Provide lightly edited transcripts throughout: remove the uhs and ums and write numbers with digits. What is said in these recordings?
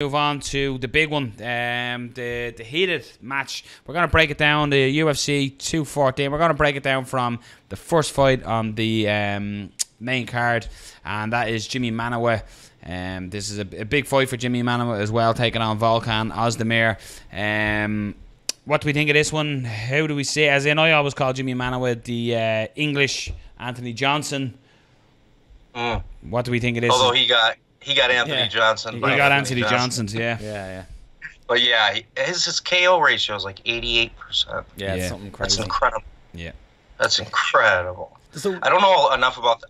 Move on to the big one, the heated match. We're going to break it down, the UFC 214. We're going to break it down from the first fight on the main card, and that is Jimi Manuwa. This is a big fight for Jimi Manuwa as well, taking on Volkan Ozdemir. What do we think of this one? How do we see it? As in, I always call Jimi Manuwa the English Anthony Johnson. What do we think of this? Although he got Anthony Johnson. He got Anthony Johnson's, Yeah. But yeah, his KO ratio is like 88%. Yeah, it's something crazy. That's incredible. Yeah. That's incredible. So, I don't know enough about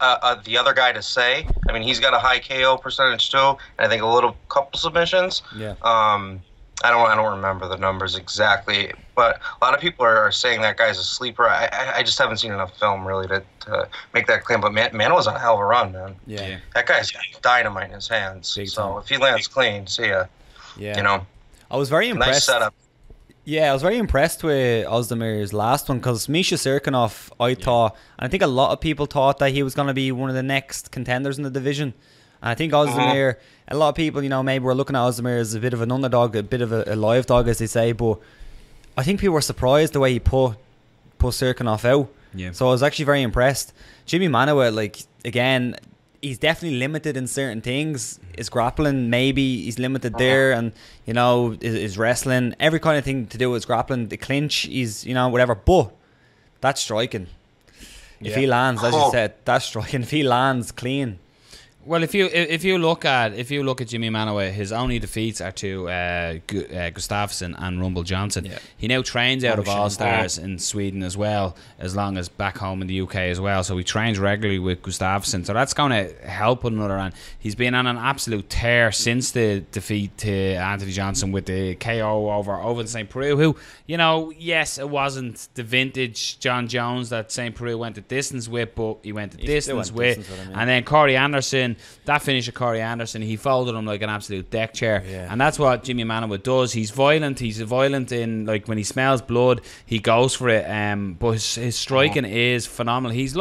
the other guy to say. I mean, he's got a high KO percentage too, and I think a couple submissions. Yeah. I don't remember the numbers exactly, but a lot of people are saying that guy's a sleeper. I just haven't seen enough film really to make that claim. But man was on a hell of a run, man. Yeah. That guy's got dynamite in his hands. Big so time. if he lands clean, see ya. Yeah. You know, I was very impressed. nice setup. Yeah, I was very impressed with Ozdemir's last one because Misha Cirkunov, I thought, and I think a lot of people thought that he was going to be one of the next contenders in the division. And I think Ozdemir, a lot of people, maybe were looking at Ozdemir as a bit of an underdog, a bit of a live dog, as they say. But I think people were surprised the way he put Cirkunov out. Yeah. So I was actually very impressed. Jimi Manuwa, again, he's definitely limited in certain things. His grappling, maybe he's limited there, and his wrestling, every kind of thing to do with his grappling. The clinch, he's whatever. But that's striking. If he lands, as you said, that's striking. If he lands clean. Well, if you look at Jimi Manuwa, his only defeats are to Gustafsson and Rumble Johnson. Yeah. He now trains out of All Stars in Sweden as well, as long as back home in the UK as well. So he trains regularly with Gustafsson. So that's going to help on another end. He's been on an absolute tear since the defeat to Anthony Johnson with the KO over St. Preux, who, yes, it wasn't the vintage John Jones that St. Preux went the distance with, but he went the distance with him, yeah. And then Corey Anderson, that finish of Corey Anderson, he folded him like an absolute deck chair. Yeah. And that's what Jimi Manuwa does. He's violent. He's violent in, when he smells blood, he goes for it. But his striking is phenomenal. He is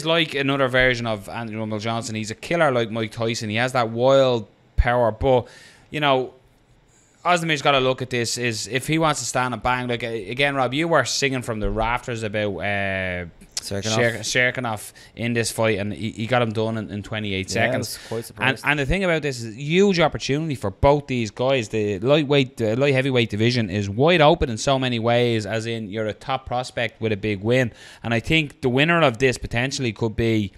like another version of Anthony Rumble Johnson. He's a killer like Mike Tyson. He has that wild power. But, Ozdemir's got to look at this, is if he wants to stand and bang, again, Rob, you were singing from the rafters about Cirkunov in this fight, and he got him done in 28 seconds. I was quite surprised. And the thing about this is a huge opportunity for both these guys. The light heavyweight division is wide open in so many ways, as in you're a top prospect with a big win, and I think the winner of this potentially could be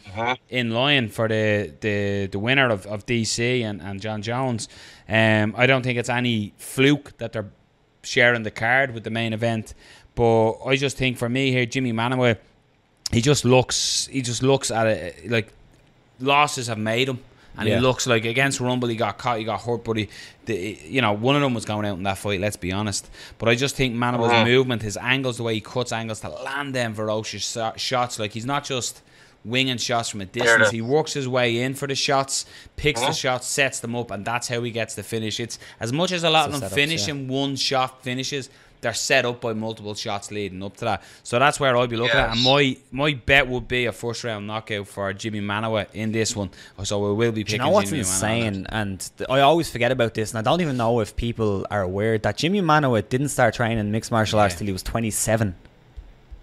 in line for the winner of DC and John Jones. I don't think it's any fluke that they're sharing the card with the main event, but I just think for me here, Jimi Manuwa, he just looks at it like losses have made him, and he looks like against Rumble he got caught, he got hurt, but one of them was going out in that fight, let's be honest. But I just think Manuwa's movement, his angles, the way he cuts angles to land them ferocious shots, like he's not just winging shots from a distance. He works his way in for the shots, picks the shots, sets them up, and that's how he gets the finish. It's as much as a lot of them finish in one shot finishes, they're set up by multiple shots leading up to that. So that's where I'll be looking at. And my bet would be a first round knockout for Jimi Manuwa in this one. So we will be picking Jimi Manuwa. What's insane? And I always forget about this, and I don't even know if people are aware that Jimi Manuwa didn't start training mixed martial arts till he was 27.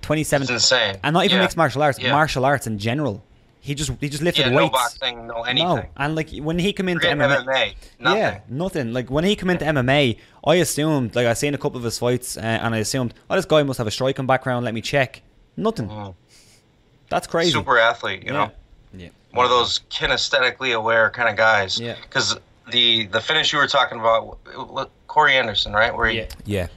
27. It's insane. And not even mixed martial arts, martial arts in general. He just lifted weights. No boxing, no anything. No, and when he came into MMA, nothing. Yeah, nothing. When he came into MMA, I assumed, I seen a couple of his fights, and I assumed, this guy must have a striking background. Let me check. Nothing. That's crazy. Super athlete, you know. Yeah. One of those kinesthetically aware kind of guys. Yeah. Because the finish you were talking about, Corey Anderson, right? Where he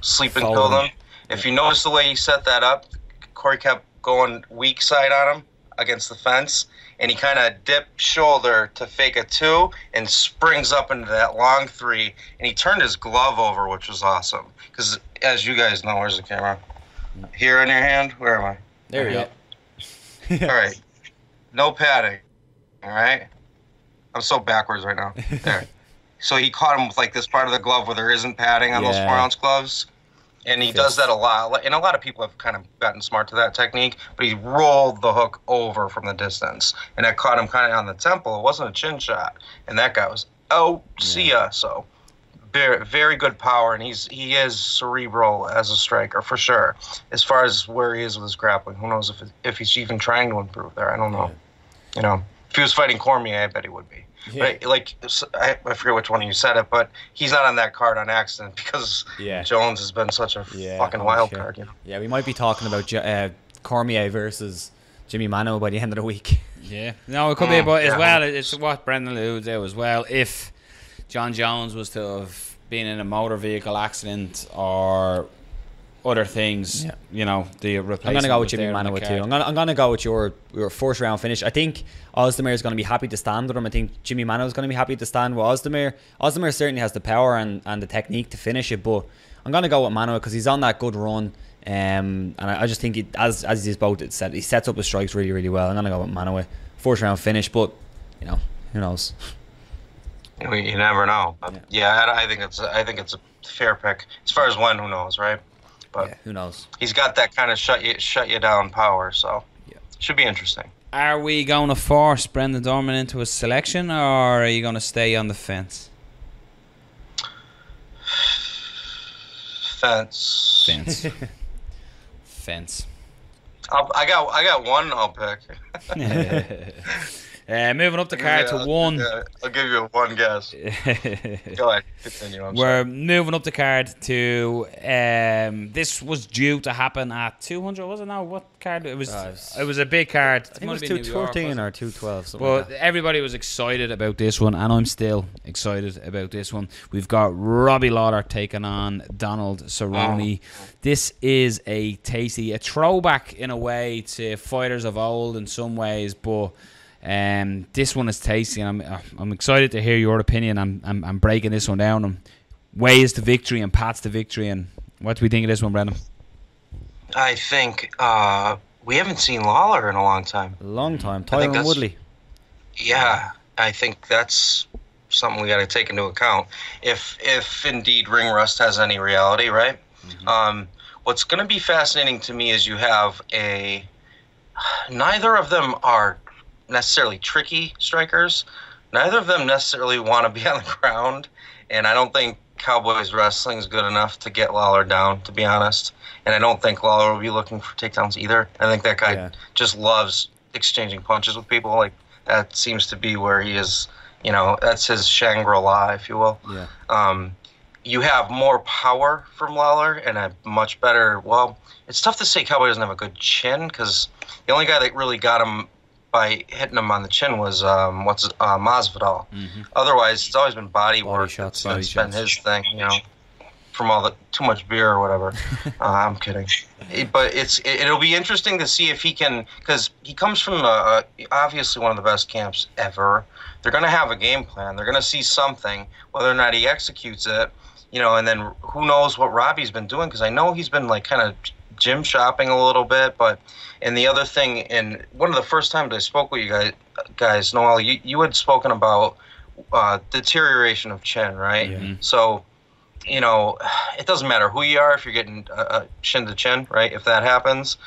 sleep and killed him. If you notice the way he set that up, Corey kept going weak side on him against the fence, and he kind of dipped shoulder to fake a 2 and springs up into that long 3, and he turned his glove over, which was awesome. Because as you guys know, where's the camera? Here in your hand? Where am I? There you go. All right. No padding. All right? I'm so backwards right now. There. So he caught him with this part of the glove where there isn't padding on those 4-ounce gloves. And he does that a lot. And a lot of people have kind of gotten smart to that technique. But he rolled the hook over from the distance. And that caught him kind of on the temple. It wasn't a chin shot. And that guy was, see ya. So very, very good power, and he is cerebral as a striker for sure. As far as where he is with his grappling, who knows if he's even trying to improve there? I don't know. Yeah. If he was fighting Cormier, I bet he would be. Yeah. But I forget which one of you said it, but he's not on that card on accident because Jones has been such a fucking wild card. Yeah, we might be talking about Cormier versus Jimmy Mano by the end of the week. Yeah, no, it could be about as well. It's what Brendan alludes to as well. If John Jones was to have been in a motor vehicle accident or other things, the replacement. I'm gonna go with Jimmy Mano too. I'm gonna go with your first round finish. I think Ozdemir is gonna be happy to stand with him. I think Jimmy Mano is gonna be happy to stand with Ozdemir. Ozdemir certainly has the power and the technique to finish it, but I'm gonna go with Mano because he's on that good run. And I just think as he's both said, he sets up his strikes really, really well. I'm gonna go with Mano first round finish, but who knows? You never know. I think it's a fair pick. As far as when, who knows, right? But who knows? He's got that kind of shut you down power, so should be interesting. Are we going to force Brendan Dorman into a selection, or are you going to stay on the fence? Fence. Fence. I got one I'll pick. Moving up the card to one. I'll give you one guess. Go ahead, continue. We're moving up the card to. This was due to happen at 200, was it? No, what card? It was. It was a big card. I think it was 213 or 212. But everybody was excited about this one, and I'm still excited about this one. We've got Robbie Lawler taking on Donald Cerrone. This is a throwback in a way to fighters of old in some ways, but. This one is tasty, and I'm excited to hear your opinion. I'm breaking this one down. Ways to victory and paths to victory. And what do we think of this one, Brendan? I think we haven't seen Lawler in a long time. Tyron Woodley. Yeah, I think that's something we got to take into account. If indeed ring rust has any reality, right? Mm-hmm. What's going to be fascinating to me is you have neither of them are necessarily tricky strikers. Neither of them necessarily want to be on the ground, and I don't think Cowboys wrestling is good enough to get Lawler down, to be honest. And I don't think Lawler will be looking for takedowns either. I think that guy just loves exchanging punches with people. Like, that seems to be where he is, that's his Shangri-La, if you will. Yeah. You have more power from Lawler and a much better, it's tough to say Cowboy doesn't have a good chin, because the only guy that really got him by hitting him on the chin was Masvidal. Mm-hmm. Otherwise, it's always been body work. It's been his thing, from all the too much beer or whatever. I'm kidding. But it'll be interesting to see if he can, because he comes from obviously one of the best camps ever. They're going to have a game plan. They're going to see something, whether or not he executes it, and then who knows what Robbie's been doing, because I know he's been kind of gym shopping a little bit, and the other thing, and one of the first times I spoke with you guys, Noel, you had spoken about deterioration of chin, right? Yeah. So, it doesn't matter who you are if you're getting chin to chin, right? If that happens,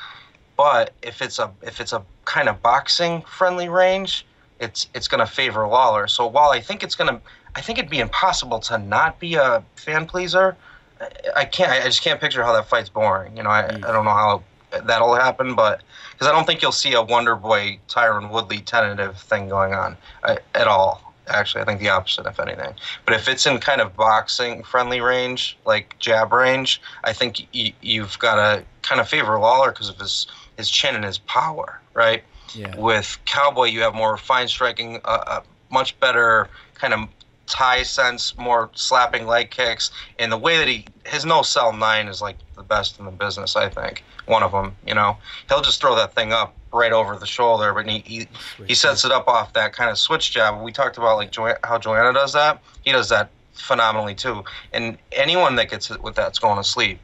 but if it's a kind of boxing friendly range, it's going to favor Lawler. So while I think it'd be impossible to not be a fan pleaser. I just can't picture how that fight's boring. I don't know how that'll happen, but because I don't think you'll see a Wonder Boy Tyron Woodley tentative thing going on at all. Actually, I think the opposite, if anything. But if it's in kind of boxing friendly range, like jab range, I think you've got to kind of favor Lawler because of his chin and his power, right? Yeah. With Cowboy, you have more fine striking, much better kind of tie sense, more slapping leg kicks, and the way that his no-sell 9 is like the best in the business, I think. One of them, he'll just throw that thing up right over the shoulder, but he sets it up off that kind of switch jab. We talked about how Joanna does that. He does that phenomenally too, and anyone that gets hit with that's going to sleep.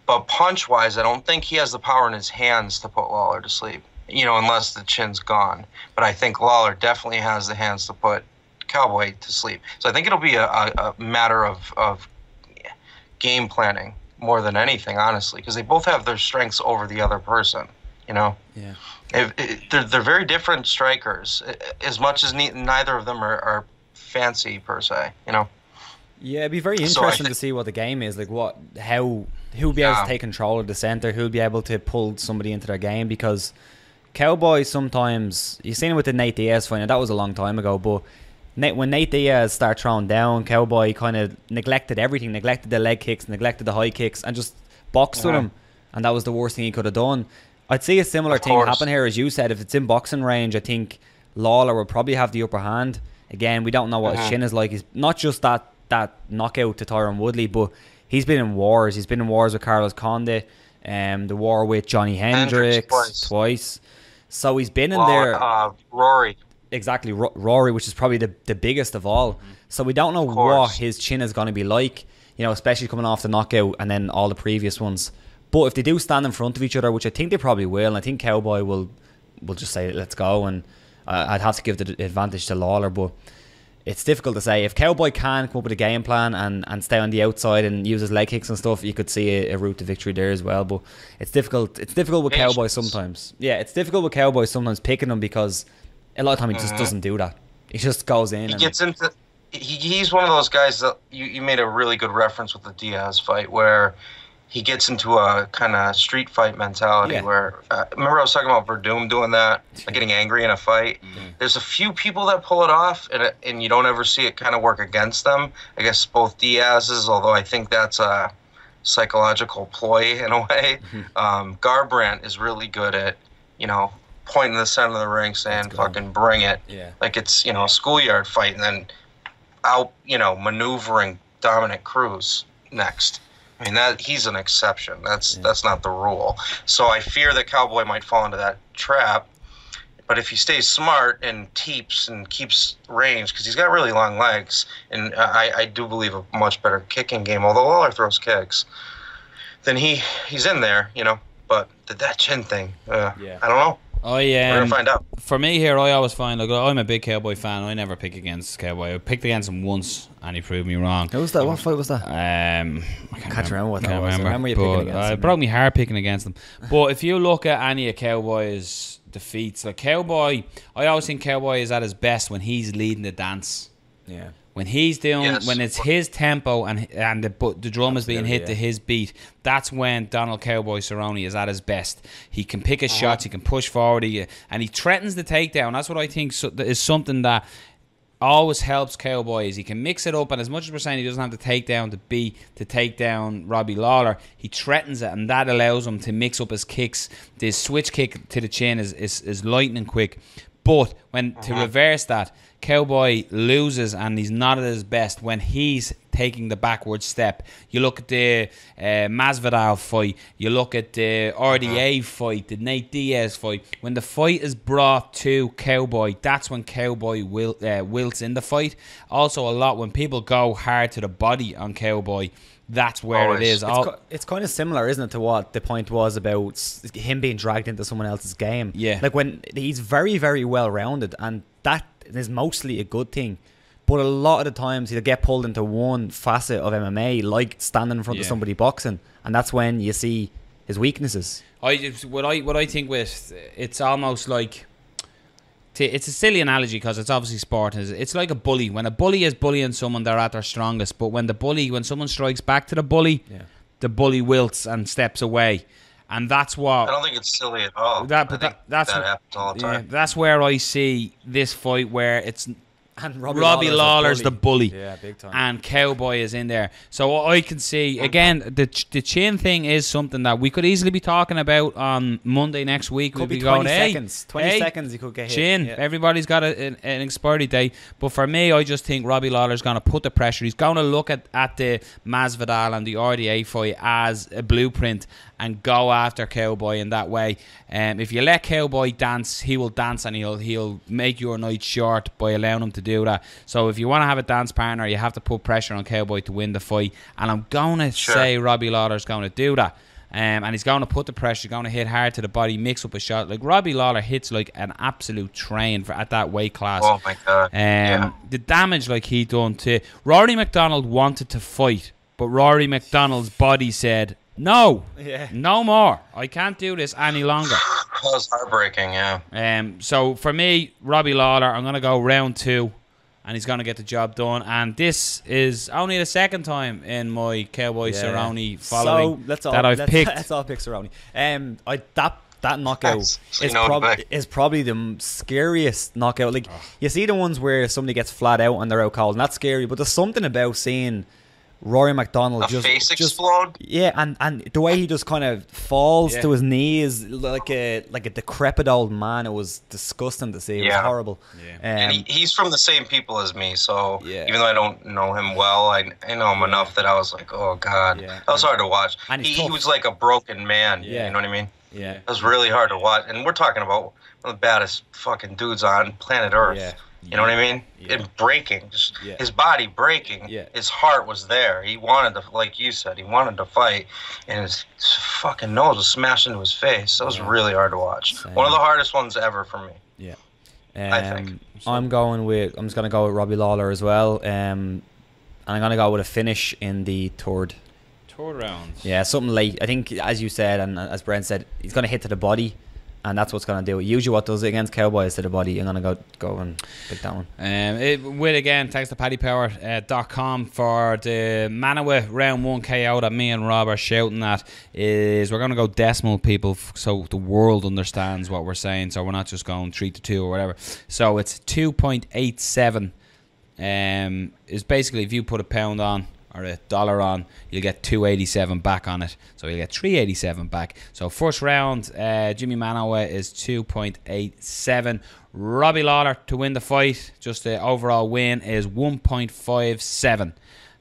But punch-wise, I don't think he has the power in his hands to put Lawler to sleep, unless the chin's gone. But I think Lawler definitely has the hands to put Cowboy to sleep. So I think it'll be a matter of game planning more than anything, honestly, because they both have their strengths over the other person. Yeah. They're very different strikers, as much as neither of them are fancy per se. Yeah, it'd be very interesting to see what the game is like. Who'll be able to take control of the center? Who'll be able to pull somebody into their game? Because Cowboy sometimes, you've seen it with the Nate Diaz fight. Now that was a long time ago, but when Nate Diaz started throwing down, Cowboy kind of neglected everything, neglected the leg kicks, neglected the high kicks, and just boxed with him. And that was the worst thing he could have done. I'd see a similar thing happen here, as you said. If it's in boxing range, I think Lawler will probably have the upper hand. Again, we don't know what his chin is like. He's not just that knockout to Tyron Woodley, but he's been in wars. He's been in wars with Carlos Condit, the war with Johnny Hendricks twice. So he's been in there. Rory. Exactly, Rory, which is probably the biggest of all. So we don't know what his chin is going to be like, especially coming off the knockout and then all the previous ones. But if they do stand in front of each other, which I think they probably will, and I think Cowboy will just say, let's go, and I'd have to give the advantage to Lawler, but it's difficult to say. If Cowboy can come up with a game plan and stay on the outside and use his leg kicks and stuff, you could see a route to victory there as well. But it's difficult. It's difficult with Cowboy sometimes. Yeah, it's difficult with Cowboy sometimes picking him because a lot of time he just doesn't do that. He just goes in. He's one of those guys that you made a really good reference with the Diaz fight where he gets into a kind of street fight mentality where remember I was talking about Verdum doing that, like getting angry in a fight. There's a few people that pull it off, and you don't ever see it kind of work against them. I guess both Diaz's, although I think that's a psychological ploy in a way. Garbrandt is really good at pointing the center of the ring, saying "fucking bring it," like it's a schoolyard fight, and then out maneuvering Dominic Cruz next. I mean, he's an exception. That's not the rule. So I fear that Cowboy might fall into that trap. But if he stays smart and keeps range, because he's got really long legs, and I do believe a much better kicking game, although Lawler throws kicks, then he's in there, But that chin thing, I don't know. We're gonna find out. For me here, I always find I'm a big Cowboy fan. I never pick against Cowboy. I picked against him once, and he proved me wrong. Who was that? What fight was that? I can't remember what that was. I remember you picking against him. It broke me heart picking against him. But if you look at any of Cowboy's defeats, like Cowboy, I always think Cowboy is at his best when he's leading the dance. Yeah. When he's doing, when it's his tempo and the drum is being hit to his beat, that's when Donald Cowboy Cerrone is at his best. He can pick his shots, he can push forward, and he threatens the takedown. That's what I think is something that always helps Cowboy. Is he can mix it up, and as much as we're saying he doesn't have the takedown to take down Robbie Lawler, he threatens it, and that allows him to mix up his kicks. The switch kick to the chin is lightning quick. But to reverse that, Cowboy loses and he's not at his best when he's taking the backward step. You look at the Masvidal fight, you look at the RDA fight, the Nate Diaz fight. When the fight is brought to Cowboy, that's when Cowboy wilts in the fight. Also a lot when people go hard to the body on Cowboy, that's where it is. It's kind of similar, isn't it, to what the point was about him being dragged into someone else's game. Yeah. Like when he's very, very well-rounded, and that is mostly a good thing. But a lot of the times he'll get pulled into one facet of MMA, like standing in front of somebody boxing, and that's when you see his weaknesses. What I think with it's almost like it's a silly analogy because it's obviously sport. It's like a bully. When a bully is bullying someone, they're at their strongest. But when someone strikes back to the bully, the bully wilts and steps away. And that's what I don't think it's silly at all. That happens all the time. That's where I see this fight where it's and Robbie Lawler's the bully. Yeah, big time. And Cowboy is in there. So I can see, again, the chin thing is something that we could easily be talking about on Monday next week. Could be 20 going, seconds. 20 seconds you could get hit. Chin. Yeah. Everybody's got an expiry date. But for me, I just think Robbie Lawler's going to put the pressure. He's going to look at the Masvidal and the RDA fight as a blueprint and go after Cowboy in that way. If you let Cowboy dance, he will dance and he'll make your night short by allowing him to do that. So if you want to have a dance partner, you have to put pressure on Cowboy to win the fight. And I'm going to say Robbie Lawler's going to do that. And he's going to put the pressure, going to hit hard to the body, mix up a shot. Like Robbie Lawler hits like an absolute train at that weight class. Oh my God. The damage like he done to Rory McDonald wanted to fight, but Rory McDonald's body said, no, no more. I can't do this any longer. That was heartbreaking, So for me, Robbie Lawler, I'm going to go round 2. and he's going to get the job done. And this is only the second time in my Cowboy Cerrone following that I've picked. Let's all pick Cerrone. That knockout is probably the scariest knockout. Like, you see the ones where somebody gets flat out and they're out cold, and that's scary. But there's something about seeing Rory MacDonald just explode. Yeah, and the way he just kind of falls to his knees like a decrepit old man. It was disgusting to see. It was horrible. Yeah. And he's from the same people as me, so even though I don't know him well, I know him enough that I was like, oh God, that was hard to watch. And he was like a broken man. Yeah. You know what I mean? Yeah, it was really hard to watch, and we're talking about one of the baddest fucking dudes on planet Earth. Yeah. You know what I mean? And breaking, just his body breaking. Yeah. His heart was there. He wanted to, like you said, he wanted to fight, and his fucking nose was smashed into his face. That was really hard to watch. Same. One of the hardest ones ever for me. Yeah. I think. I'm just gonna go with Robbie Lawler as well. And I'm gonna go with a finish in the third round. Yeah, something late. I think, as you said, and as Brent said, he's gonna hit to the body. And that's what's going to do it. Usually what does it against Cowboys to the body. I'm going to go and pick that one. Thanks to PaddyPower.com for the Manawa round 1 KO that me and Rob are shouting at. We're going to go decimal, people, so the world understands what we're saying. So we're not just going 3-2 or whatever. So it's 2.87. Is basically if you put £1 on or $1 on, you'll get 287 back on it, so you'll get 387 back. So first round, Jimmy Manawa is 2.87. Robbie Lawler to win the fight, just the overall win, is 1.57,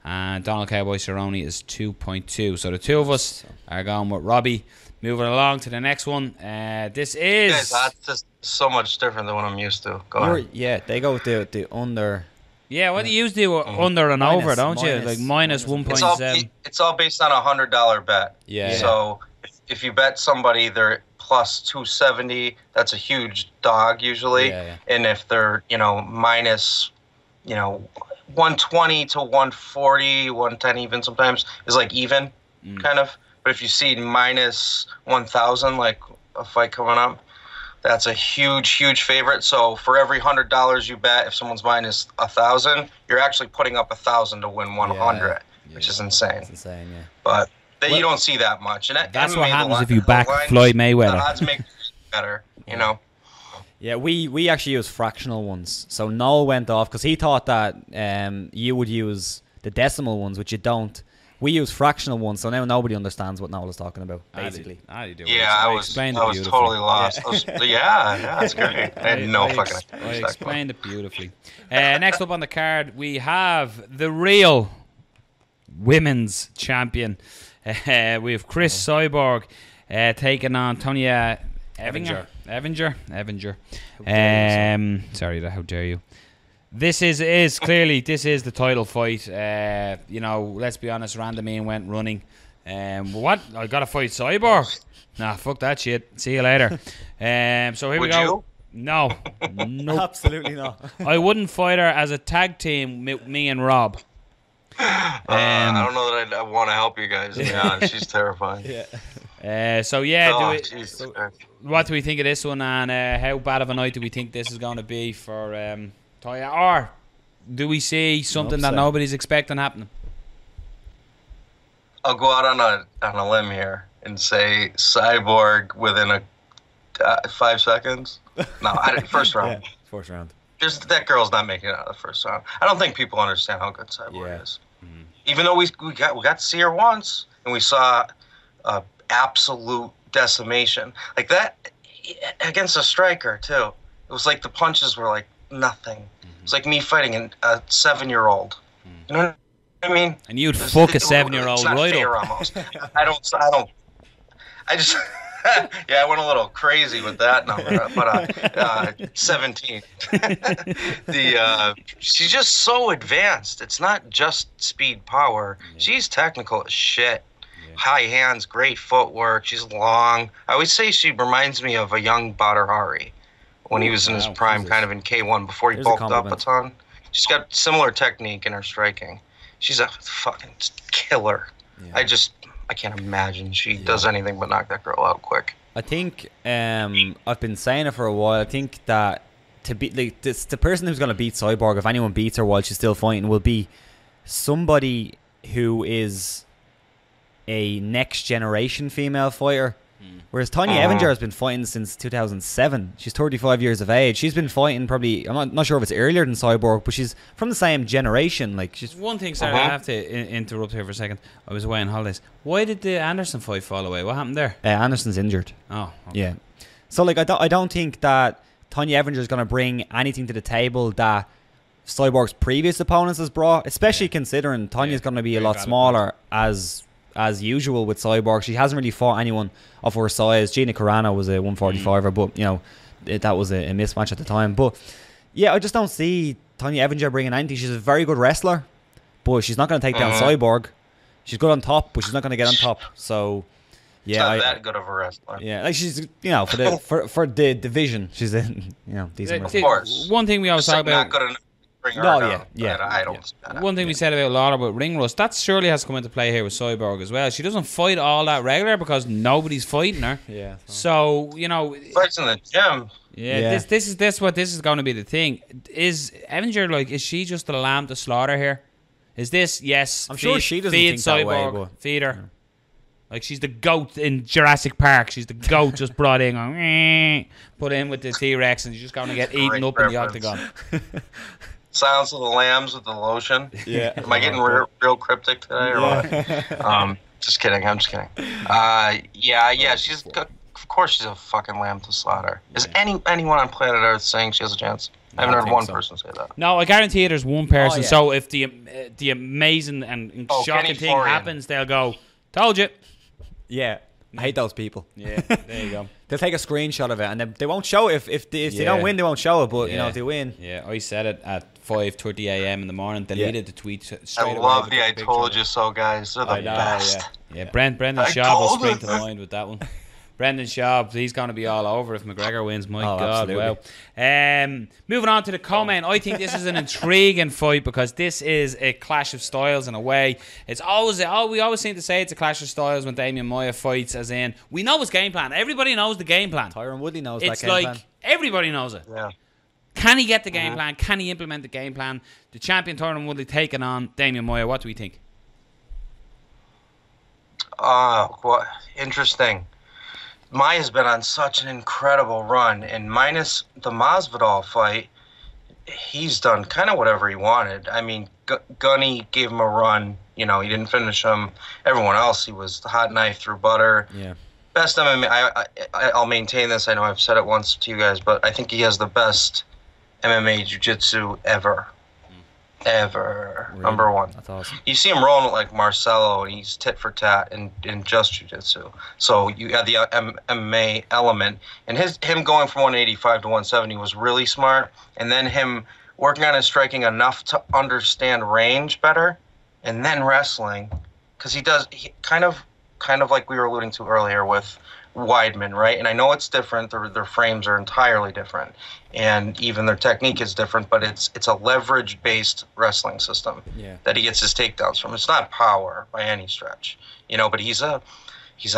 and Donald Cowboy Cerrone is 2.2. So the two of us are going with Robbie. Moving along to the next one. This is that's just so much different than what I'm used to. Go ahead. Yeah, they go with the under. Yeah, what do you do under and over, don't you? Like minus 1.7. It's all based on a $100 bet. Yeah. So if you bet somebody, they're plus 270. That's a huge dog usually. Yeah. And if they're minus 120 to 140, 110 even sometimes is like even kind of. But if you see minus 1,000, like a fight coming up, that's a huge, huge favorite. So for every $100 you bet, if someone's minus 1,000, you're actually putting up 1,000 to win 100, which is insane. It's insane, yeah. But you don't see that much. And that's what happens if you back Floyd Mayweather. The odds make it better, Yeah, we actually use fractional ones. So Noel went off because he thought that you would use the decimal ones, which you don't. We use fractional ones, so now nobody understands what Noel is talking about, basically. I was totally lost. Yeah, that's great. I had no fucking idea. I explained it beautifully. Next up on the card, we have the real women's champion. We have Chris Cyborg taking on Tonya Evinger. Sorry, how dare you. This is clearly the title fight. Let's be honest, Randamine went running. What? I got to fight Cyborg? Nah, fuck that shit. See you later. So here we go. You? No. Absolutely not. I wouldn't fight her as a tag team, me and Rob. I don't know that I want to help you guys. Yeah, she's terrifying. What do we think of this one, and how bad of a night do we think this is going to be for Tonya, or do we see something that nobody's expecting happening? I'll go out on a limb here and say Cyborg within 5 seconds. No, first round. First round. Just that girl's not making it out of the first round. I don't think people understand how good Cyborg is. Mm-hmm. Even though we got to see her once and we saw absolute decimation like that against a striker too. It was like the punches were like nothing. Mm-hmm. It's like me fighting a 7-year-old. You know what I mean? And you'd fuck a 7-year-old right up. Almost. I just I went a little crazy with that number, but 17. She's just so advanced. It's not just speed, power. Yeah. She's technical as shit. Yeah. High hands, great footwork. She's long. I always say she reminds me of a young Badr Hari when he was in his prime, kind of in K1 before he bulked up a ton. She's got similar technique in her striking. She's a fucking killer. Yeah. I can't imagine she does anything but knock that girl out quick. I think I've been saying it for a while. I think that to be like this, the person who's going to beat Cyborg, if anyone beats her while she's still fighting, will be somebody who is a next generation female fighter. Whereas Tonya Evinger has been fighting since 2007. She's 35 years of age. She's been fighting probably, I'm not sure if it's earlier than Cyborg, but she's from the same generation. Like, she's one thing. Sorry, I have to interrupt here for a second. I was away on holidays. Why did the Anderson fight fall away? What happened there? Anderson's injured. Oh, okay. Yeah. So like, I don't think that Tonya Evinger is going to bring anything to the table that Cyborg's previous opponents has brought, especially considering Tonya's going to be a lot smaller as usual with Cyborg. She hasn't really fought anyone of her size. Gina Carano was a 145er, but you know, that was a mismatch at the time. But yeah, I just don't see Tonya Evinger bringing anything. She's a very good wrestler, but she's not going to take down Cyborg. She's good on top, but she's not going to get on top. So yeah, she's not that good of a wrestler. Yeah, like she's, you know, for the division, she's in, you know, decent. Of course. One thing we always talk about. Not good enough. I don't. One thing we said about Lara about ring rust, that surely has come into play here with Cyborg as well. She doesn't fight all that regular because nobody's fighting her. Yeah. So you know, fights in the gym. Yeah. This is going to be the thing. Is Evinger like? Is she just the lamb to slaughter here? Is this I'm sure she doesn't think Cyborg, that way, but feed her. Like she's the goat in Jurassic Park. She's the goat just brought in, going, put in with the T-Rex, and she's just going to get eaten up in the octagon. Silence of the Lambs with the lotion. Yeah. Am I getting real cryptic today or what? Just kidding. I'm just kidding. Yeah. She's of course she's a fucking lamb to slaughter. Is anyone on planet Earth saying she has a chance? I haven't heard one person say that. No, I guarantee you there's one person. So if the amazing and shocking thing happens, they'll go, "Told you." Yeah. I hate those people. Yeah, there you go. They'll take a screenshot of it and they won't show it. If they don't win, they won't show it. But you know, if they win, I said it at 5:30 a.m. in the morning. Deleted the tweet straight away. I love the "I told you so" guys. They're the best. Yeah, Brendan Schaub will spring to mind with that one. Brendan Schaub, he's going to be all over if McGregor wins. My God, absolutely. wow. Moving on to the co-main, I think this is an intriguing fight because this is a clash of styles in a way. It's always we always seem to say it's a clash of styles when Damian Maia fights, as in we know his game plan. Everybody knows the game plan. Tyron Woodley knows that game plan. It's like everybody knows it. Yeah. Can he get the game plan? Can he implement the game plan? The champion Tyron Woodley taking on Damian Maia. What do we think? What interesting. Maia's been on such an incredible run, and minus the Masvidal fight, he's done kind of whatever he wanted. I mean, Gunny gave him a run. You know, he didn't finish him. Everyone else, he was the hot knife through butter. Yeah. Best MMA. I'll maintain this. I know I've said it once to you guys, but I think he has the best MMA jiu-jitsu ever. Ever. Really? Number one. That's awesome. You see him rolling like Marcelo, and he's tit for tat in just jiu-jitsu. So you have the MMA element, and him going from 185 to 170 was really smart. And then him working on his striking enough to understand range better, and then wrestling, because he kind of like we were alluding to earlier with Weidman, right? And I know it's different. Their frames are entirely different, and even their technique is different. But it's a leverage-based wrestling system that he gets his takedowns from. It's not power by any stretch, you know. But he's a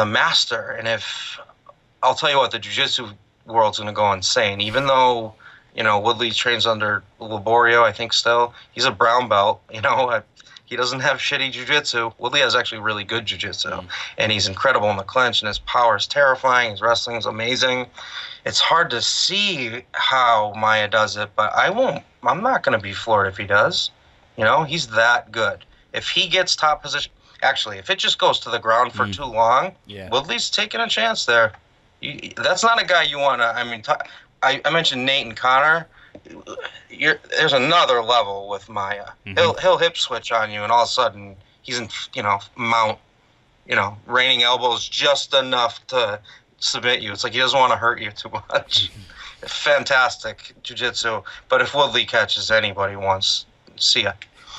master. And if I'll tell you what, the jiu-jitsu world's gonna go insane. Even though Woodley trains under Laborio, I think still he's a brown belt. He doesn't have shitty jiu-jitsu. Woodley has actually really good jiu-jitsu, and he's incredible in the clinch, and his power is terrifying. His wrestling is amazing. It's hard to see how Maia does it, but I'm not going to be floored if he does. He's that good. If he gets top position, actually, if it just goes to the ground for too long, Woodley's taking a chance there. That's not a guy you want to. I mean, I mentioned Nate and Connor. There's another level with Maia. He'll hip switch on you, and all of a sudden he's in mount, raining elbows just enough to submit you. It's like he doesn't want to hurt you too much. Fantastic jiu-jitsu. But if Woodley catches anybody once, see ya.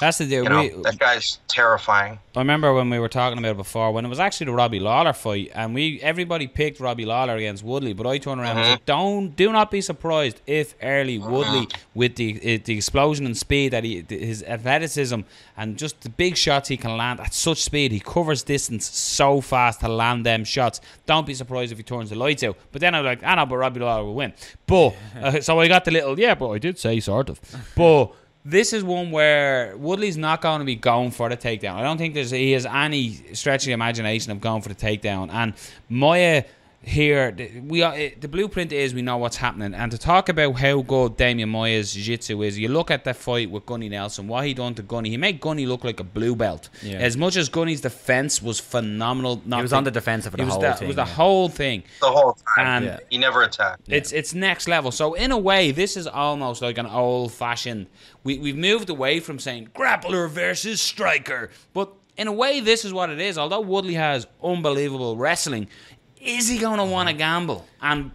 That's the deal. That guy's terrifying. I remember when we were talking about it before, when it was actually the Robbie Lawler fight, and everybody picked Robbie Lawler against Woodley, but I turned around and said, do not be surprised if early Woodley, with the explosion and speed that his athleticism and just the big shots he can land at such speed, he covers distance so fast to land them shots. Don't be surprised if he turns the lights out. But then I'm like, I know, but Robbie Lawler will win. But so I got the little, but I did say sort of. But this is one where Woodley's not going to be going for the takedown. I don't think he has any stretch of the imagination of going for the takedown. And Moya here, the blueprint is we know what's happening. And to talk about how good Damian Moya's jiu-jitsu is, you look at the fight with Gunny Nelson, what he done to Gunny. He made Gunny look like a blue belt. Yeah. As much as Gunny's defense was phenomenal. He was on the defensive for the whole thing. It was the whole thing. The whole time. And he never attacked. It's next level. So in a way, this is almost like an old-fashioned... We've moved away from saying grappler versus striker. But in a way, this is what it is. Although Woodley has unbelievable wrestling, is he going to want to gamble and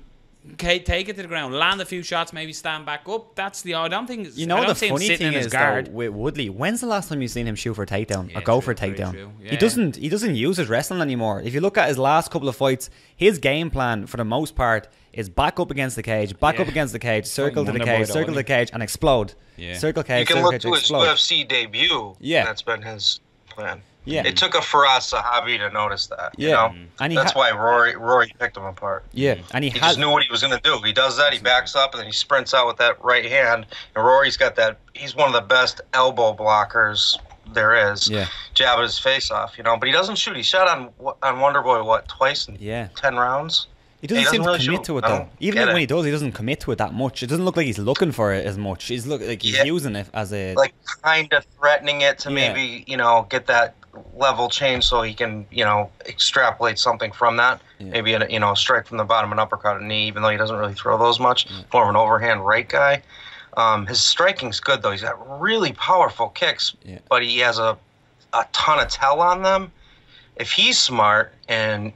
take it to the ground, land a few shots, maybe stand back up? I don't think. The funny thing is, though, with Woodley, when's the last time you've seen him shoot for a takedown or go for a takedown? Yeah. He doesn't use his wrestling anymore. If you look at his last couple of fights, his game plan for the most part is back up against the cage, up against the cage, circle to the cage, circle to the cage, and explode. Yeah. Circle cage, circle cage, explode. You can look to his UFC debut. Yeah, that's been his plan. Yeah, it took a Firas Zahabi to notice that. Yeah, and that's why Rory picked him apart. Yeah, and he just knew what he was going to do. He does that. He backs up and then he sprints out with that right hand. And Rory's got that. He's one of the best elbow blockers there is. Yeah, jabbing his face off. But he doesn't shoot. He shot on Wonderboy twice in 10 rounds. He doesn't seem to commit to it, though. Even when he does, he doesn't commit to it that much. It doesn't look like he's looking for it as much. He's like he's using it as a kind of threatening it to maybe get that level change so he can extrapolate something from that. Maybe a strike from the bottom, an uppercut, a knee. Even though he doesn't really throw those much, more of an overhand right guy. His striking's good though. He's got really powerful kicks, but he has a ton of tell on them. If he's smart, and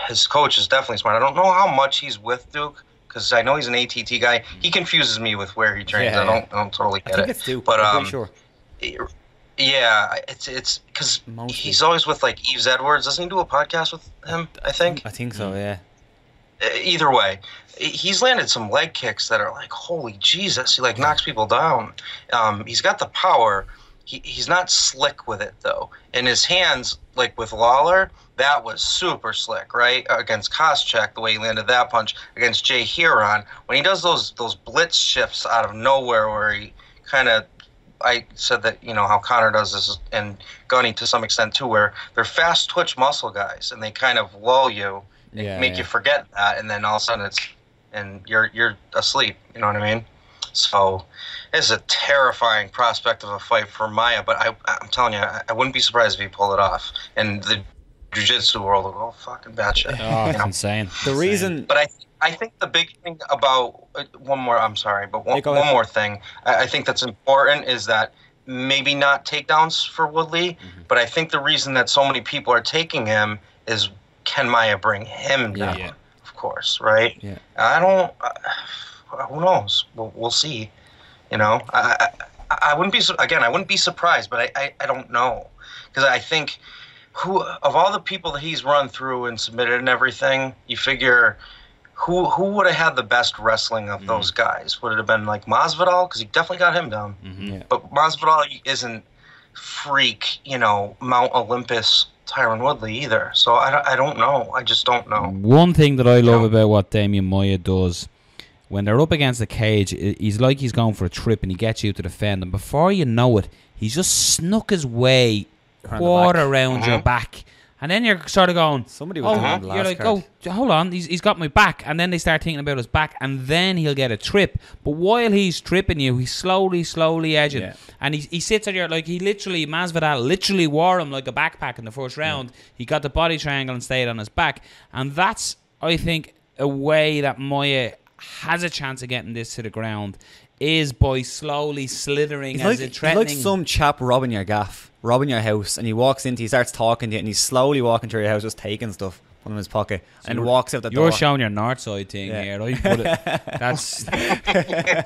his coach is definitely smart, I don't know how much he's with Duke, because I know he's an ATT guy. He confuses me with where he trains. I don't totally get it. I think it's Duke, but I'm pretty sure. Yeah, it's because he's always with Yves Edwards. Doesn't he do a podcast with him, I think? I think so, yeah. Either way, he's landed some leg kicks that are holy Jesus. He knocks people down. He's got the power. He's not slick with it, though. And his hands, with Lawler, that was super slick, right? Against Koscheck, the way he landed that punch. Against Jay Huron, when he does those blitz shifts out of nowhere where he kind of... I said that, how Conor does this, and Gunny to some extent, too, where they're fast twitch muscle guys, and they kind of lull you and make you forget that, and then all of a sudden you're asleep, you know what I mean? So it's a terrifying prospect of a fight for Maia, but I'm telling you, I wouldn't be surprised if he pulled it off. And the jiu-jitsu world will go fucking batshit. Oh, it's insane. The reason... But I think the big thing about... one more thing I think that's important is that maybe not takedowns for Woodley, but I think the reason that so many people are taking him is can Maia bring him down? Yeah. Of course, right? Yeah. I don't... who knows? We'll see. I wouldn't be I wouldn't be surprised, but I don't know, because I think of all the people that he's run through and submitted and everything, you figure who would have had the best wrestling of those guys? Would it have been Masvidal? Because he definitely got him down. Mm-hmm. Yeah. But Masvidal isn't freak, Mount Olympus Tyron Woodley either. So I don't know. I just don't know. One thing that I love about what Damian Maia does, when they're up against the cage, he's going for a trip and he gets you to defend. And before you know it, he's just snuck his way around your back. And then you're sort of going, somebody was doing the last card. Hold on, he's got my back. And then they start thinking about his back, and then he'll get a trip. But while he's tripping you, he's slowly edging. Yeah. And he sits on your, Masvidal literally wore him like a backpack in the first round. Yeah. He got the body triangle and stayed on his back. And that's, I think, a way that Maia has a chance of getting this to the ground, is by slowly slithering threatening. He's like some chap robbing your house, and he walks into, he starts talking to you, and he's slowly walking through your house just taking stuff. in his pocket, and walks out the door. You're showing your north side thing here. I put it. That's okay.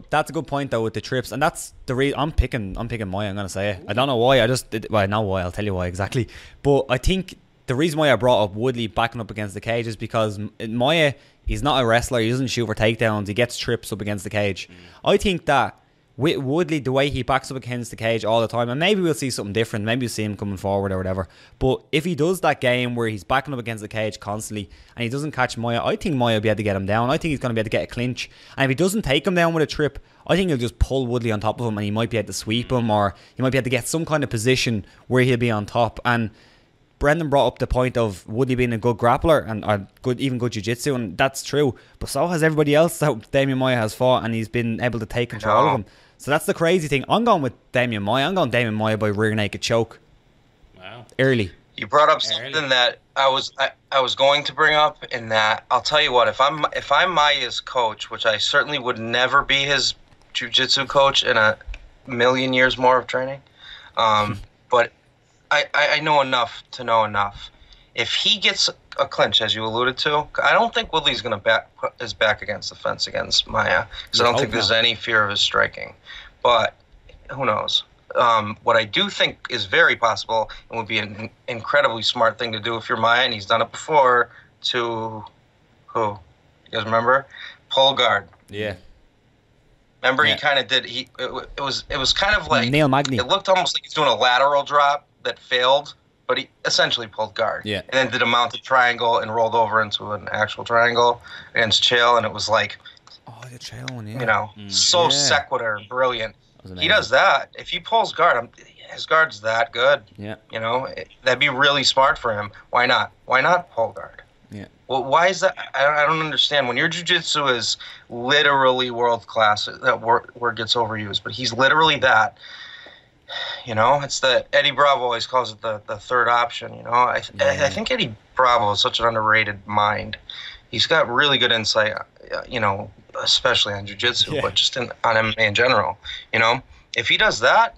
That's a good point though with the trips, and that's the reason I'm picking Moya. I'm gonna say it. I don't know why. I know why. I'll tell you why exactly. But I think the reason why I brought up Woodley backing up against the cage is because Moya, he's not a wrestler. He doesn't shoot for takedowns. He gets trips up against the cage. I think that with Woodley, the way he backs up against the cage all the time, and maybe we'll see something different. Maybe we'll see him coming forward or whatever. But if he does that game where he's backing up against the cage constantly and he doesn't catch Moya, I think Moya will be able to get him down. I think he's going to be able to get a clinch. And if he doesn't take him down with a trip, I think he'll just pull Woodley on top of him and he might be able to sweep him, or he might be able to get some kind of position where he'll be on top. And Brendan brought up the point of Woodley being a good grappler and even good jiu-jitsu, and that's true. But so has everybody else that Damian Moya has fought, and he's been able to take control of him. So that's the crazy thing. I'm going with Damian Moya. I'm going Damian Moya by rear naked choke. Wow. Early. You brought up something that I was going to bring up, in that I'll tell you what, if I'm Maya's coach, which I certainly would never be his jiu-jitsu coach in a million years more of training, but I know enough to know enough. If he gets a clinch, as you alluded to, I don't think Woodley's going to put his back against the fence against Maia, because I don't think there's any fear of his striking. But who knows? What I do think is very possible and would be an incredibly smart thing to do if you're Maia, and he's done it before, to who? You guys remember? Pull guard. Yeah. Remember, he kind of did. It was kind of like Neil Magny. It looked almost like he's doing a lateral drop that failed, but he essentially pulled guard. Yeah. And then did a mounted triangle and rolled over into an actual triangle against Chael, and it was like, the Chael one, yeah. You know, sequitur, brilliant. He does that. If he pulls guard, his guard's that good. Yeah. You know, that'd be really smart for him. Why not? Why not pull guard? Yeah. Well, why is that? I don't understand. When your jiu-jitsu is literally world class, that word gets overused, but he's literally that. You know, it's the Eddie Bravo always calls it the third option. You know, I think Eddie Bravo is such an underrated mind. He's got really good insight. You know, especially on jiu-jitsu, but just on MMA in general. You know, if he does that,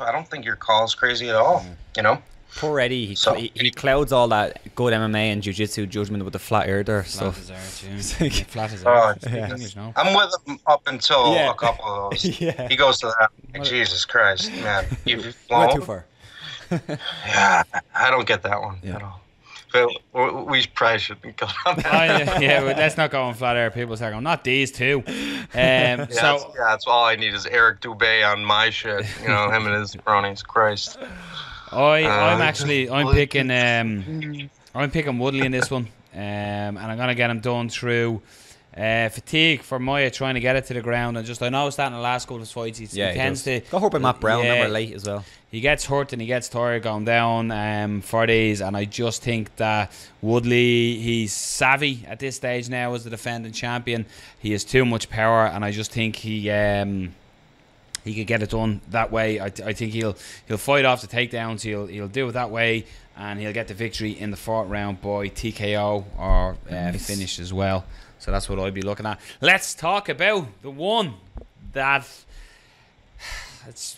I don't think your call is crazy at all. You know. Poor Eddie, he clouds all that good MMA and jiu-jitsu judgment with the flat earther stuff. Flat as earth. I'm with him up until a couple of those. He goes to that. Like, Jesus Christ, man. You've went too far. Yeah, I don't get that one at all. But we probably shouldn't go on that. Let's not go on flat earth. People start going, not these two. That's all I need is Eric Dubé on my shit. You know, him and his cronies. Christ. I'm picking Woodley in this one, and I'm gonna get him done through fatigue for Moya, trying to get it to the ground, and I noticed that in the last couple of fights he tends to got hurt by Matt Brown. Remember late as well. He gets hurt and he gets tired going down for these, and I just think that Woodley, he's savvy at this stage now as the defending champion. He has too much power, and I just think he could get it done that way. I think he'll fight off the takedowns. He'll do it that way, and he'll get the victory in the fourth round by TKO or finish as well. So that's what I'd be looking at. Let's talk about the one that.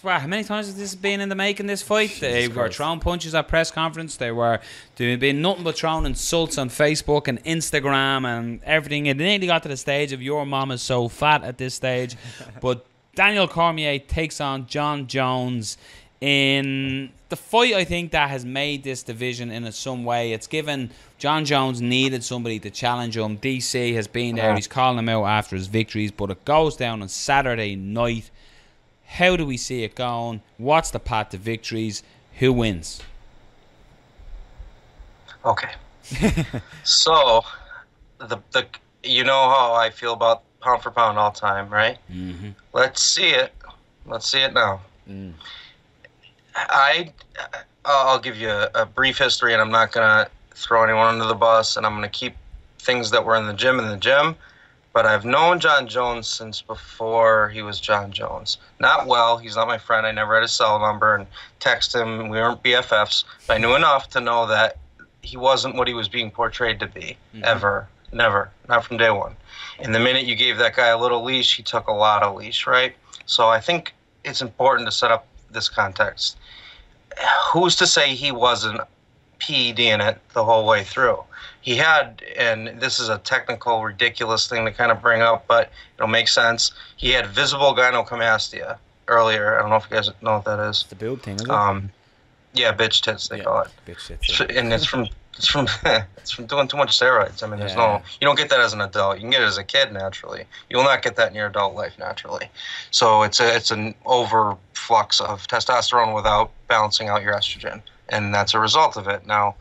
How many times has this been in the making, this fight? They were throwing punches at press conference. There been nothing but throwing insults on Facebook and Instagram and everything. It nearly got to the stage of your mom is so fat at this stage. But Daniel Cormier takes on Jon Jones in the fight, I think, that has made this division in some way. It's given Jon Jones needed somebody to challenge him. DC has been there. He's calling him out after his victories, but it goes down on Saturday night. How do we see it going? What's the path to victories? Who wins? Okay. So, the you know how I feel about pound for pound all time, right? Mm-hmm. Let's see it. Let's see it now. I'll give you a brief history, and I'm not gonna throw anyone under the bus, and I'm gonna keep things that were in the gym. But I've known Jon Jones since before he was Jon Jones. Not well. He's not my friend. I never had his cell number and text him. We weren't BFFs. But I knew enough to know that he wasn't what he was being portrayed to be. Ever. Never. Not from day one. And the minute you gave that guy a little leash, he took a lot of leash, right? So I think it's important to set up this context. Who's to say he wasn't PEDing it the whole way through. He had, and this is a technical, ridiculous thing to kind of bring up, but it'll make sense. He had visible gynecomastia earlier. I don't know if you guys know what that is. It's the boob thing, is it? Yeah, bitch tits they call it. Bitch tits. Yeah. And it's from doing too much steroids. I mean, there's no, you don't get that as an adult. You can get it as a kid naturally. You will not get that in your adult life naturally. So it's an overflux of testosterone without balancing out your estrogen, and that's a result of it. Now,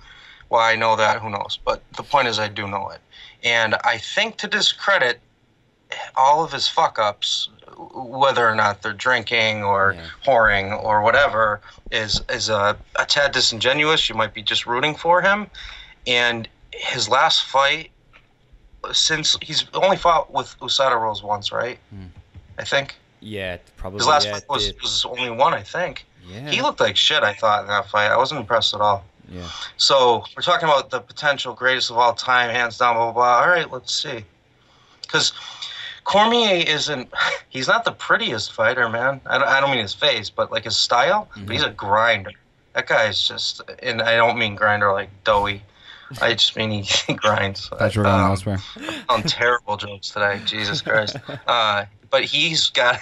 why I know that, who knows? But the point is, I do know it, and I think to discredit all of his fuck ups, whether or not they're drinking or whoring or whatever, is a tad disingenuous. You might be just rooting for him. And his last fight, since he's only fought with USADA Rules once, right? I think. Yeah, probably. His last fight was only one, I think. Yeah. He looked like shit, I thought, in that fight. I wasn't impressed at all. Yeah. So we're talking about the potential greatest of all time, hands down, blah, blah, blah. All right, let's see. Because Cormier he's not the prettiest fighter, man. I don't mean his face, but like his style. But he's a grinder. That guy is just, and I don't mean grinder like doughy. I just mean he grinds. That's wrong elsewhere. On terrible jokes today, Jesus Christ. But he's got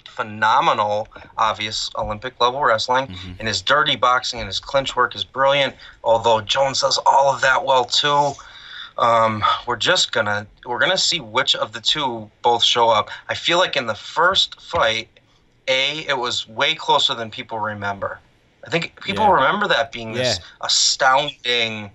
phenomenal, obvious Olympic level wrestling, and his dirty boxing and his clinch work is brilliant. Although Jones does all of that well too. We're gonna see which of the two both show up. I feel like in the first fight, it was way closer than people remember. I think people remember that being this astounding,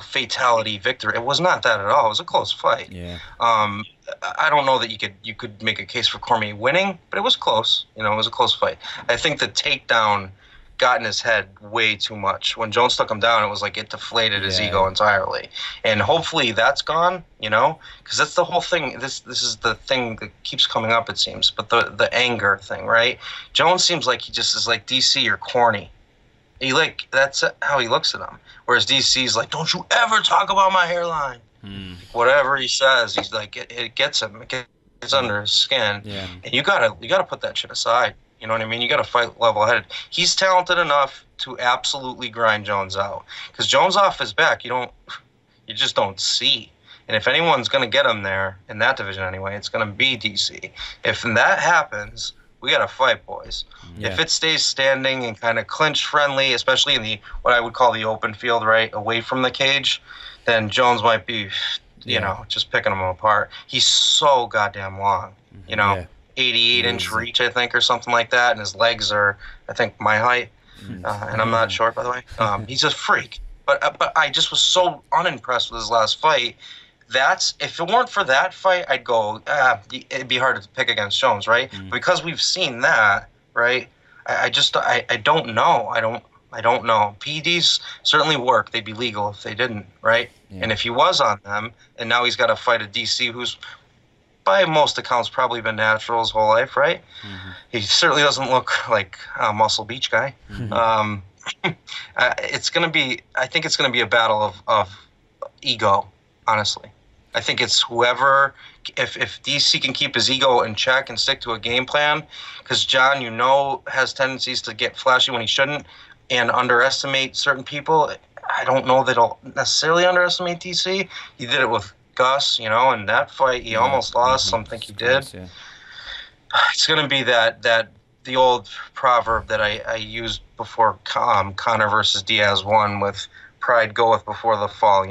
fatality victory. It was not that at all. It was a close fight. Yeah. I don't know that you could make a case for Cormier winning, but it was close. It was a close fight. I think the takedown got in his head way too much. When Jones took him down, it was like it deflated his ego entirely. And hopefully that's gone, because that's the whole thing. This is the thing that keeps coming up, it seems. But the anger thing, right? Jones seems like he just is like, DC, you're corny. That's how he looks at him. Whereas DC's like, don't you ever talk about my hairline. Whatever he says, he's like, it gets him. It gets under his skin. Yeah. And you gotta put that shit aside. You know what I mean? You got to fight level-headed. He's talented enough to absolutely grind Jones out. Because Jones off his back, you just don't see. And if anyone's going to get him there, in that division anyway, it's going to be DC. If that happens, we got to fight, boys. Yeah. If it stays standing and kind of clinch-friendly, especially in what I would call the open field, right, away from the cage, then Jones might be, just picking him apart. He's so goddamn long, 88-inch reach, I think, or something like that, and his legs are, I think, my height, and I'm not short, by the way. He's a freak, but I just was so unimpressed with his last fight. If it weren't for that fight, I'd go, it'd be hard to pick against Jones, right? Because we've seen that, right? I don't know. I don't know. PEDs certainly work. They'd be legal if they didn't, right? Yeah. And if he was on them, and now he's got to fight a DC who's, by most accounts, probably been natural his whole life, right? He certainly doesn't look like a Muscle Beach guy. I think it's going to be a battle of ego, honestly. I think it's whoever, if DC can keep his ego in check and stick to a game plan, because John, has tendencies to get flashy when he shouldn't and underestimate certain people. I don't know that he'll necessarily underestimate DC. He did it with Gus, in that fight he almost lost. Some think he did. Yeah. It's going to be the old proverb that I used before Conor versus Diaz won with pride goeth before the fall.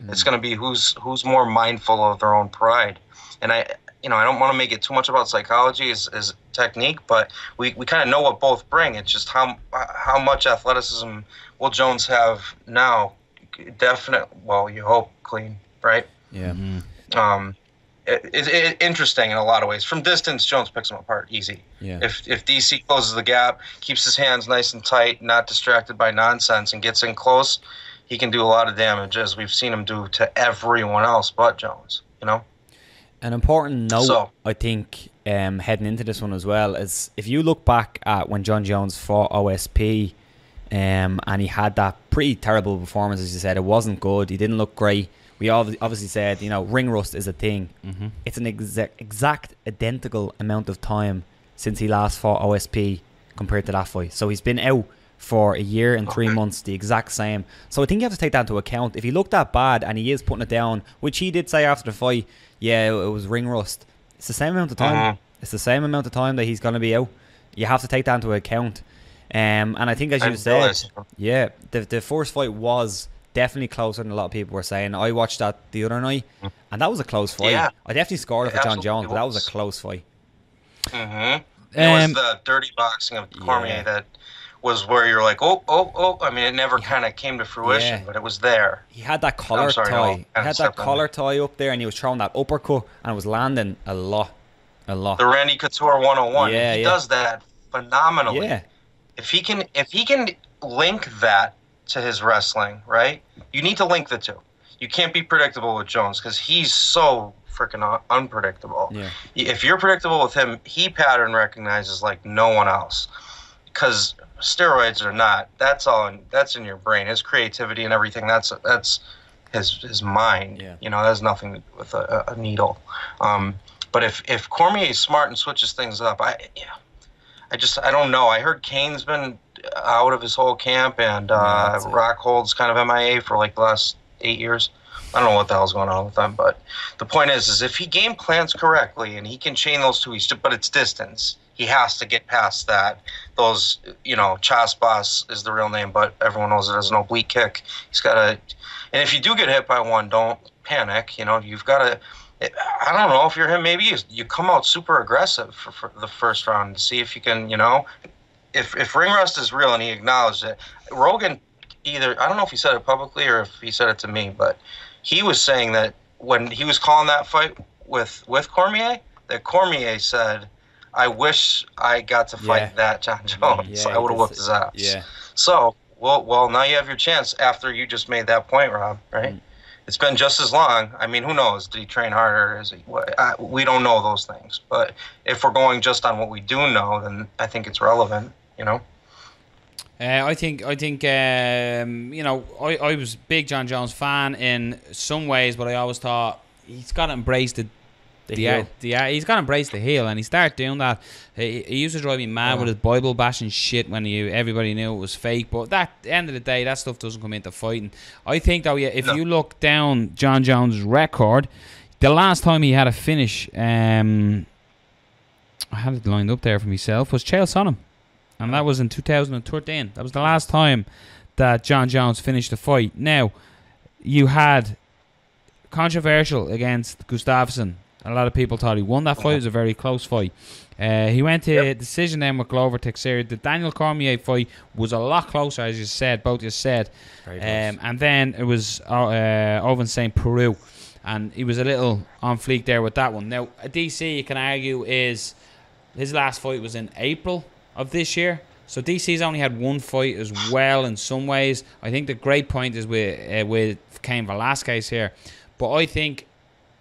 It's going to be who's more mindful of their own pride. And I don't want to make it too much about psychology as technique, but we kind of know what both bring. It's just how much athleticism will Jones have now. Definite. Well, you hope clean, right? Yeah. It's interesting in a lot of ways. From distance, Jones picks him apart easy. Yeah. If DC closes the gap, keeps his hands nice and tight, not distracted by nonsense, and gets in close, he can do a lot of damage, as we've seen him do to everyone else but Jones. An important note, I think, heading into this one as well, is if you look back at when John Jones fought OSP, and he had that pretty terrible performance, as you said, it wasn't good. He didn't look great. We obviously said, ring rust is a thing. It's an exact identical amount of time since he last fought OSP compared to that fight. So he's been out for a year and 3 months, the exact same. So I think you have to take that into account. If he looked that bad and he is putting it down, which he did say after the fight, yeah, it was ring rust. It's the same amount of time. It's the same amount of time that he's going to be out. You have to take that into account. And I think, as you said, yeah, the first fight was definitely closer than a lot of people were saying. I watched that the other night, and that was a close fight. Yeah. I definitely scored it for Jon Jones, but that was a close fight. It was the dirty boxing of Cormier that was where you're like, oh. I mean, it never kind of came to fruition, but it was there. He had that collar tie. He had that collar tie up there, and he was throwing that uppercut, and it was landing a lot. The Randy Couture 101. Yeah, he does that phenomenally. Yeah. If he can link that to his wrestling, right? You need to link the two. You can't be predictable with Jones because he's so freaking unpredictable. Yeah. If you're predictable with him, he pattern recognizes like no one else. Because steroids are not. That's in your brain. His creativity and everything. That's his mind. Yeah. You know, that has nothing to do with a needle. But if Cormier is smart and switches things up, I don't know. I heard Kane's been out of his whole camp, and Rockhold's kind of MIA for like the last 8 years. I don't know what the hell's going on with them, but the point is if he game plans correctly and he can chain those two, but it's distance. He has to get past that. Those, Chaspas is the real name, but everyone knows it as an oblique kick. He's got to, and if you do get hit by one, don't panic. You've got to. I don't know if you're him. Maybe you come out super aggressive for the first round to see if you can, if ring rust is real and he acknowledged it. Rogan I don't know if he said it publicly or if he said it to me, but he was saying that when he was calling that fight with Cormier, that Cormier said, I wish I got to fight that Jon Jones. I would have whooped his ass. Yeah. So, well, now you have your chance after you just made that point, Rob, right? It's been just as long. I mean, who knows? Did he train harder? We don't know those things. But if we're going just on what we do know, then I think it's relevant, I think I was a big Jon Jones fan in some ways, but I always thought he's got to embrace he's got to embrace the heel, and he started doing that. He used to drive me mad with his Bible bashing shit when everybody knew it was fake. But at the end of the day, that stuff doesn't come into fighting. I think though, if you look down Jon Jones' record, the last time he had a finish, I had it lined up there for myself, was Chael Sonnen, and that was in 2013. That was the last time that Jon Jones finished a fight. Now, you had controversial against Gustafsson. A lot of people thought he won that fight. It was a very close fight. He went to decision then with Glover Teixeira. The Daniel Cormier fight was a lot closer, as you said, both you said. And then it was Ovince St. Preux, and he was a little on fleek there with that one. Now, DC, you can argue, is his last fight was in April of this year. So DC's only had one fight as well in some ways. I think the great point is with Cain Velasquez here. But I think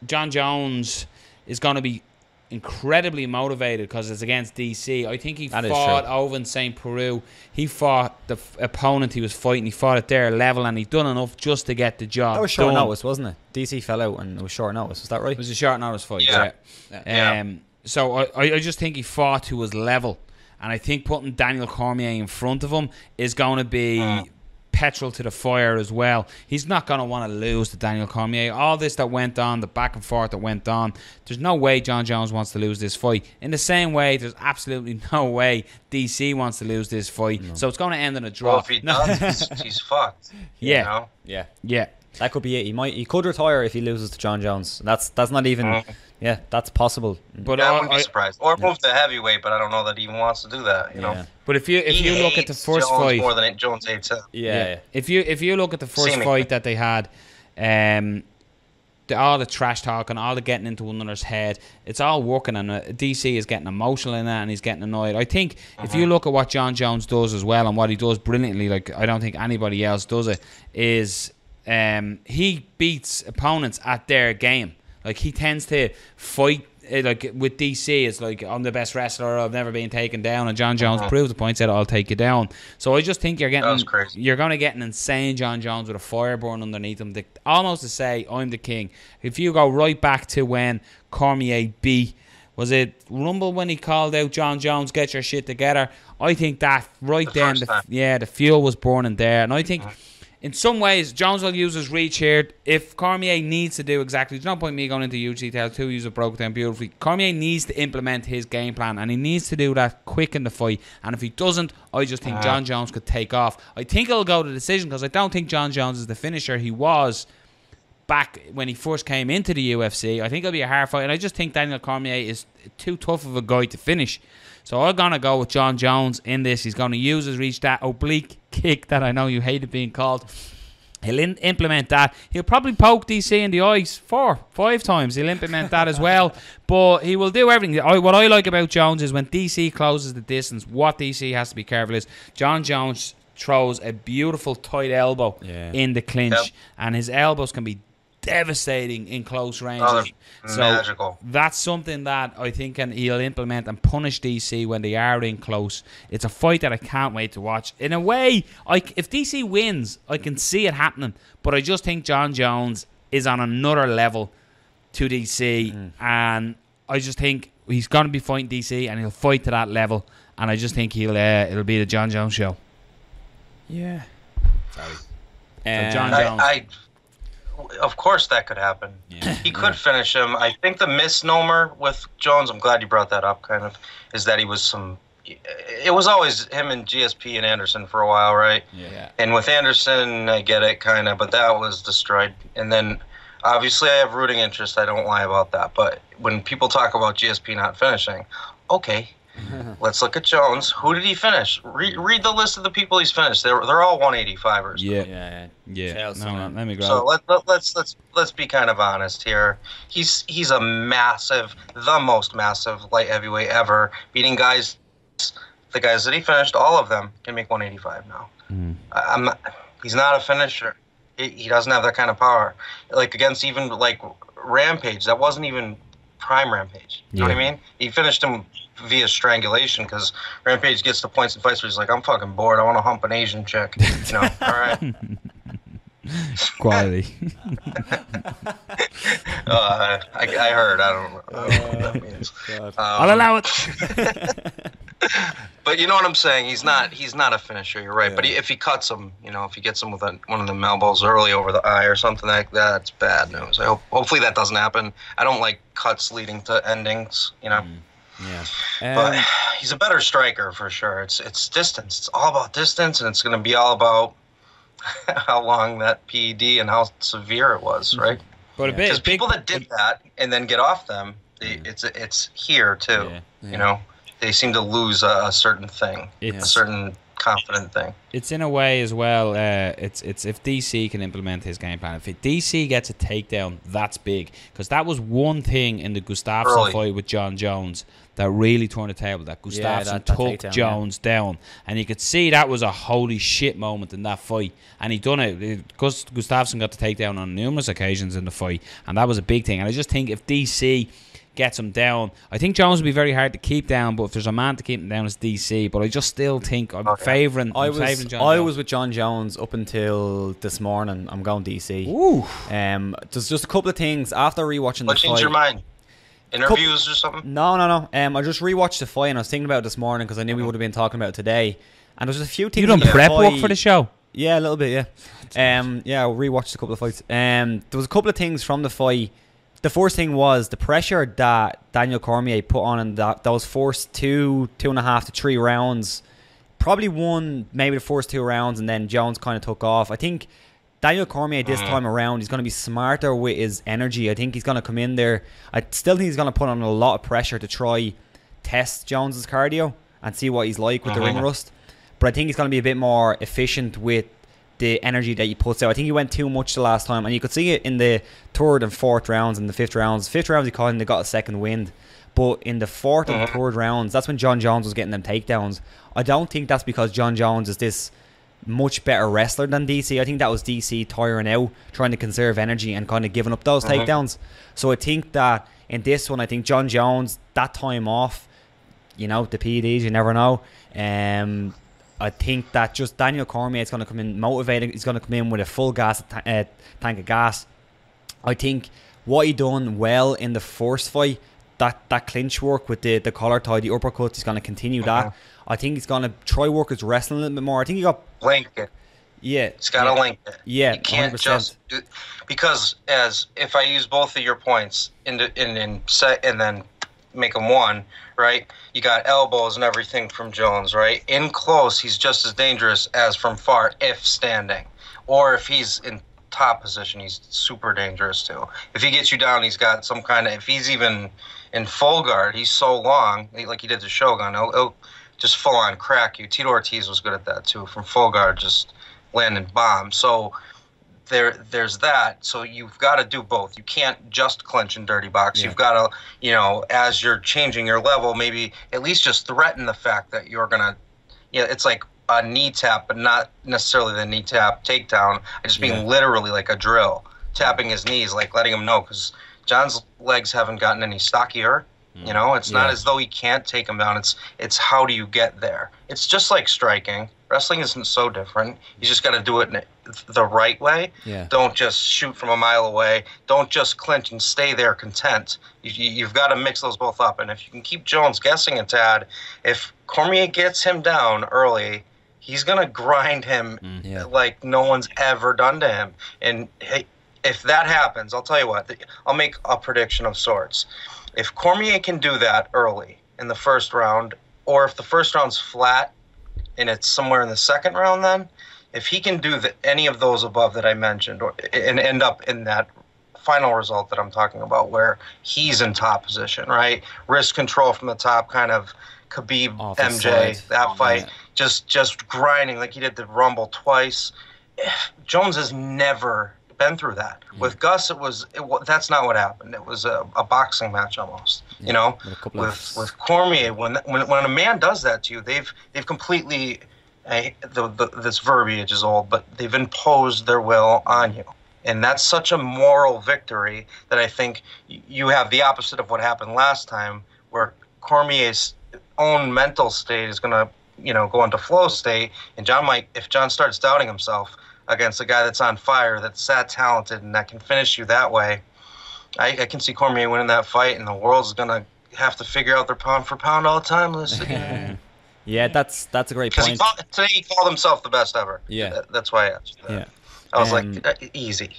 Jon Jones is going to be incredibly motivated because it's against DC. I think he fought Ovince St. Preux. He fought the opponent he was fighting. He fought at their level, and he'd done enough just to get the job That was short notice, wasn't it? DC fell out and it was short notice. Was that right? It was a short notice fight, yeah. So I just think he fought to his level. And I think putting Daniel Cormier in front of him is going to be petrol to the fire as well. He's not going to want to lose to Daniel Cormier. All this that went on, the back and forth that went on, there's no way Jon Jones wants to lose this fight. In the same way, there's absolutely no way DC wants to lose this fight. No. So it's going to end in a draw. Well, if he does, he's fucked. Yeah. Yeah. That could be it. He could retire if he loses to Jon Jones. That's not even... Yeah, that's possible. But I wouldn't be surprised. Or move to heavyweight, but I don't know that he even wants to do that. You know. But if you look at the first Jones fight, more than Jones hates him. Yeah. If you look at the first fight that they had, all the trash talking, all the getting into one another's head, it's all working, and DC is getting emotional in that, and he's getting annoyed. I think if you look at what Jon Jones does as well, and what he does brilliantly, like I don't think anybody else does it, is he beats opponents at their game. Like, he tends to fight, like, with DC, it's like, I'm the best wrestler, I've never been taken down, and Jon Jones proves the point, said, I'll take you down. So I just think you're going to get an insane Jon Jones with a fireburn underneath him, almost to say, I'm the king. If you go right back to when Cormier beat, was it Rumble when he called out Jon Jones, get your shit together? I think that then, the fuel was burning there. And I think in some ways, Jones will use his reach here. If Cormier needs to do exactly, there's no point in me going into huge detail. 2 years have broke down beautifully. Cormier needs to implement his game plan, and he needs to do that quick in the fight. And if he doesn't, I just think Jon Jones could take off. I think it'll go to decision because I don't think Jon Jones is the finisher he was back when he first came into the UFC. I think it'll be a hard fight, and I just think Daniel Cormier is too tough of a guy to finish. So I'm going to go with Jon Jones in this. He's going to use his reach, that oblique kick that I know you hated being called. He'll implement that. He'll probably poke DC in the eyes 4-5 times. He'll implement that as well. But he will do everything. What I like about Jones is when DC closes the distance, what DC has to be careful is Jon Jones throws a beautiful tight elbow in the clinch. And his elbows can be devastating in close range. So magical. That's something that I think he'll implement and punish DC when they are in close. It's a fight that I can't wait to watch. In a way, if DC wins, I can see it happening, but I just think Jon Jones is on another level to DC, and I just think he's going to be fighting DC and he'll fight to that level, and I just think it'll be the Jon Jones show. Yeah. Sorry. So Jon Jones. Of course that could happen. Yeah. He could finish him. I think the misnomer with Jones, I'm glad you brought that up, kind of, is that he was it was always him and GSP and Anderson for a while, right? Yeah. And with Anderson, I get it, kind of, but that was destroyed. And then, obviously, I have rooting interest. I don't lie about that. But when people talk about GSP not finishing, okay, let's look at Jones. Who did he finish? Read the list of the people he's finished. They're all 185ers. Yeah. No, let me grab. So let's be kind of honest here. He's the most massive light heavyweight ever, beating guys. The guys that he finished, all of them can make 185 now. He's not a finisher. He doesn't have that kind of power. Like against even like Rampage, that wasn't even prime Rampage. You know what I mean? He finished him via strangulation because Rampage gets to points in fights where he's like, I'm fucking bored. I want to hump an Asian chick. You know, all right. Quality. I heard. I don't know what that means. I'll allow it. But you know what I'm saying? He's not a finisher. You're right. Yeah. But if he cuts him, if he gets him with one of the elbows early over the eye or something like that, it's bad news. Hopefully that doesn't happen. I don't like cuts leading to endings. Yeah. But he's a better striker for sure. It's distance. It's all about distance, and it's going to be all about how long that PED and how severe it was, right? But because people that did that and then get off them, it's here too. They seem to lose a certain thing, a certain confident thing. It's in a way as well. It's if DC can implement his game plan. If DC gets a takedown, that's big, because that was one thing in the Gustafsson fight with Jon Jones that really turned the table. That Gustafsson took Jones down, and you could see that was a holy shit moment in that fight. And he done it because Gustafsson got the takedown on numerous occasions in the fight, and that was a big thing. And I just think if DC gets him down, I think Jones will be very hard to keep down, but if there's a man to keep him down, it's DC. But I just still think I'm favouring Jon Jones. I was with Jon Jones up until this morning. I'm going DC. Ooh. There's just a couple of things after rewatching the fight. What changed your mind? Interviews or something? No. I just rewatched the fight and I was thinking about it this morning because I knew we would have been talking about it today. And there's a few things. You done prep work for the show? Yeah, a little bit. Yeah. I rewatched a couple of fights. There was a couple of things from the fight. The first thing was the pressure that Daniel Cormier put on in those first 2.5 to 3 rounds. Probably won maybe the first 2 rounds, and then Jones kind of took off. I think Daniel Cormier this time around, he's going to be smarter with his energy. I think he's going to come in there. I still think he's going to put on a lot of pressure to try test Jones's cardio and see what he's like with the ring rust. But I think he's going to be a bit more efficient with the energy that he puts out. I think he went too much the last time, and you could see it in the 3rd and 4th rounds and the 5th rounds. 5th rounds he caught and they got a second wind. But in the 4th and 3rd rounds, that's when Jon Jones was getting them takedowns. I don't think that's because Jon Jones is this much better wrestler than DC. I think that was DC tiring out, trying to conserve energy and kind of giving up those takedowns. So I think that in this one, I think Jon Jones, that time off, the PEDs, you never know. I think that just Daniel Cormier is going to come in motivated. He's going to come in with a full tank of gas. I think what he done well in the first fight, that clinch work with the collar tie, the uppercuts, he's going to continue that. I think he's going to try work his wrestling a little bit more. I think he got... Link it. Yeah. He's got to link it. Yeah, you can't 100%. just... Because if I use both of your points in set and then make them one, right? You got elbows and everything from Jones, right? In close, he's just as dangerous as from far if standing. Or if he's in top position, he's super dangerous too. If he gets you down, he's got some kind of... If he's even in full guard, he's so long, like he did to Shogun, he'll just full on crack you. Tito Ortiz was good at that too, from full guard, just landing bombs. So there's that. So you've got to do both. You can't just clinch and dirty box. Yeah. You've got to, as you're changing your level, maybe at least just threaten the fact that you're gonna, it's like a knee tap, but not necessarily the knee tap takedown. Just being literally like a drill, tapping his knees, like letting him know, because John's legs haven't gotten any stockier. It's not as though he can't take him down. It's how do you get there? It's just like striking. Wrestling isn't so different. You just got to do it the right way. Yeah. Don't just shoot from a mile away. Don't just clinch and stay there content. You've got to mix those both up. And if you can keep Jones guessing a tad, if Cormier gets him down early, he's going to grind him like no one's ever done to him. And hey, if that happens, I'll tell you what, I'll make a prediction of sorts. If Cormier can do that early in the first round, or if the first round's flat and it's somewhere in the second round, then if he can do any of those above that I mentioned, and end up in that final result that I'm talking about, where he's in top position, right? Wrist control from the top, kind of Khabib, MJ, that fight, just grinding like he did the Rumble twice. Jones has never been through that. With Gus, that's not what happened. It was a boxing match almost. With Cormier, when a man does that to you, they've completely this verbiage is old, but they've imposed their will on you, and that's such a moral victory that I think you have the opposite of what happened last time, where Cormier's own mental state is going to go into flow state, and if John starts doubting himself against a guy that's on fire, that's that talented, and that can finish you that way, I can see Cormier winning that fight, and the world's going to have to figure out their pound for pound all the time. Yeah, that's a great point. Today he called himself the best ever. Yeah. That's why I asked that. Yeah. I was like, easy.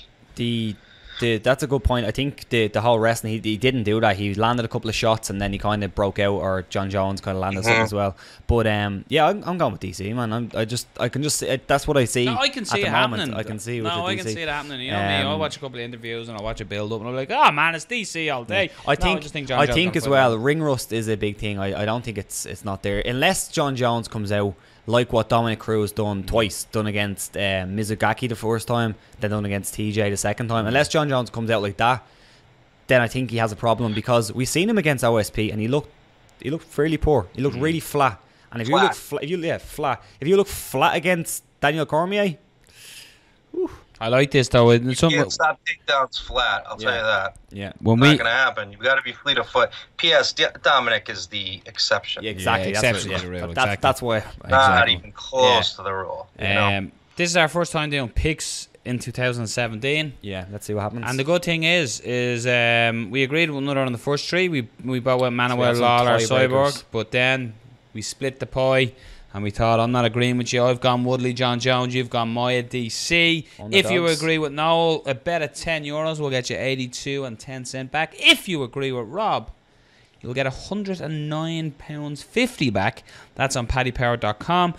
That's a good point. I think the whole wrestling, he didn't do that. He landed a couple of shots and then he kind of broke out, or John Jones kind of landed something as well. But I'm going with DC, man. I can just see, that's what I see. No, I can see it happening. I can see I can see it happening. You know me. I watch a couple of interviews and I watch a build up and I'm like, oh man, it's DC all day. I think as well, ring rust is a big thing. I don't think it's not there unless John Jones comes out like what Dominic Cruz done twice, done against Mizugaki the first time, then done against TJ the second time. Unless John Jones comes out like that, then I think he has a problem, because we've seen him against OSP and he looked fairly poor. He looked really flat. And if you look flat against Daniel Cormier, I like this though. You can't stop takedowns flat. I'll tell you that. Yeah, not going to happen. You've got to be fleet of foot. P.S. Dominic is the exception. Yeah, exactly. That's why. Not even close to the rule. This is our first time doing picks in 2017. Yeah, let's see what happens. And the good thing is we agreed with one another on the first three. We both went Manuel Lawler, Cyborg, but then we split the pie. And we thought, I'm not agreeing with you. I've gone Woodley, John Jones. You've gone Maya, DC. Underdogs. If you agree with Noel, a bet of €10 will get you 82 and 10 cents back. If you agree with Rob, you'll get £109.50 back. That's on paddypower.com.